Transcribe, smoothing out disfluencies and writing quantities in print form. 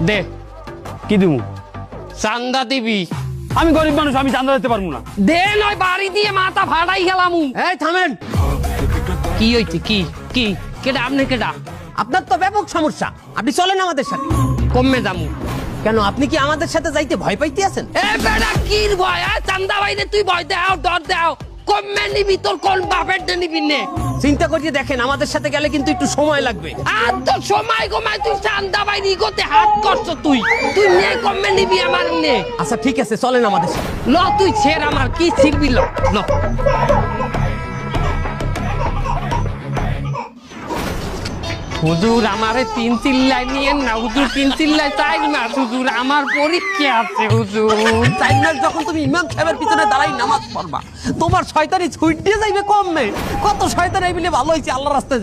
দে কি দিমু? চান্দা দিবি। আমি গরিব মানুষ, আমি চান্দা দিতে পারবো না। দে নয় বাড়ি দিয়ে মাথা ফাটাই গেলাম। এই থামেন। কি হইছে? কি কি কেডা? আপনি কেডা? আপনার তো ব্যাপক সমস্যা, আপনি চলেন আমাদের সাথে। কমে যামু কেন, আপনি কি আমাদের সাথে যাইতে ভয় পাইতে আছেন? এ বেটা কি ভয়? চান্দা বাইরে তুই ভয় দাও, ডর দাও। কমে নিবি, তোর কোন বাপের নিবি নে? চিন্তা করিয়ে দেখেন, আমাদের সাথে গেলে কিন্তু একটু সময় লাগবে। আর তো সময় কমায় তুই চান্দা বাইরে করতে হাত করছ। তুই তুই নে, কমে নিবি আমার নে। আচ্ছা ঠিক আছে, চলেন আমাদের সাথে। ল তুই ছেড়, আমার কি ছিড়বি? ল ল। হুজুর আমারে 3 চিল্লাই নিয়েন না হুজুর, 3 চিল্লাই চাই না হুজুর, আমার পরীক্ষা আছে হুজুর। 4 মাস যখন তুমি ইমাম সাহেবের পিছনে দাঁড়াই নামাজ পড়বা, তোমার শয়তানি ছুট দিয়ে যাইবে কমবে। কত শয়তান এই বলে ভালো হয়েছে আল্লাহর রাস্তায় যাই।